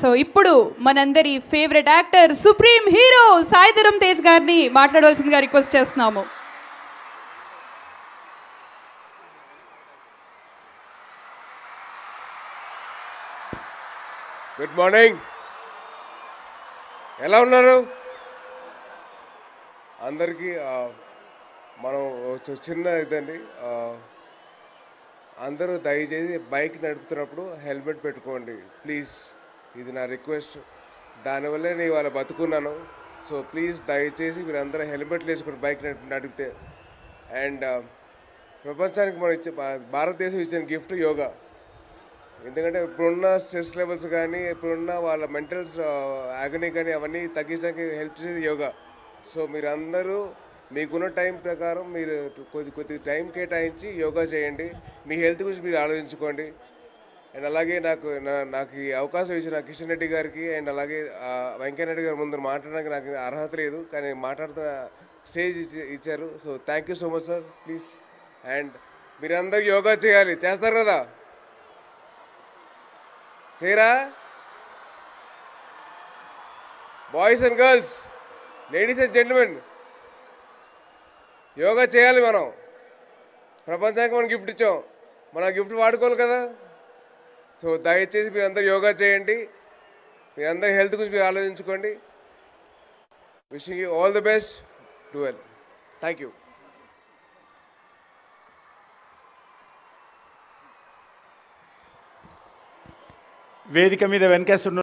So ఇప్పుడు మనందరి favourite actor supreme hero Sai Dharam Tej గారిని మాట్లాడవలసిందిగా రిక్వెస్ట్ చేస్తున్నాము. Good morning. ఎలా ఉన్నారు అందరికీ? మనం చిన్న ఇదండి, అందరూ దయచేసి బైక్ నడుపుతున్నప్పుడు హెల్మెట్ పెట్టుకోండి ప్లీజ్. ఇది నా రిక్వెస్ట్. దానివల్లే నేను ఇవాళ బతుకున్నాను. సో ప్లీజ్ దయచేసి మీరు అందరూ హెల్మెట్లు వేసుకొని బైక్ నడిపితే. అండ్ ప్రపంచానికి మనం భారతదేశం ఇచ్చిన గిఫ్ట్ యోగా. ఎందుకంటే ఇప్పుడున్న స్ట్రెస్ లెవెల్స్ కానీ ఇప్పుడున్న వాళ్ళ మెంటల్ యాగనీ కానీ అవన్నీ తగ్గించడానికి హెల్ప్ చేసేది యోగా. సో మీరందరూ మీకున్న టైం ప్రకారం మీరు కొద్ది టైం కేటాయించి యోగా చేయండి. మీ హెల్త్ గురించి మీరు ఆలోచించుకోండి. అండ్ అలాగే నాకు ఈ అవకాశం ఇచ్చిన కిషన్ రెడ్డి గారికి అండ్ అలాగే వెంకయ్యనాయుడు గారి ముందు మాట్లాడడానికి నాకు అర్హత లేదు, కానీ మాట్లాడుతున్న స్టేజ్ ఇచ్చారు. So thank you so much sir. Please. And మీరందరూ యోగా చేయాలి. చేస్తారు కదా? చేయరా? Boys and girls, ladies and gentlemen, yoga చేయాలి. మనం ప్రపంచానికి మనం గిఫ్ట్ ఇచ్చాం, మన గిఫ్ట్ వాడుకోవాలి కదా. సో దయచేసి మీరందరూ యోగా చేయండి. మీరందరూ హెల్త్ గురించి మీరు ఆలోచించుకోండి. Wishing you all the best. Do well. Thank you. వేదిక మీద వెనకేస్తున్న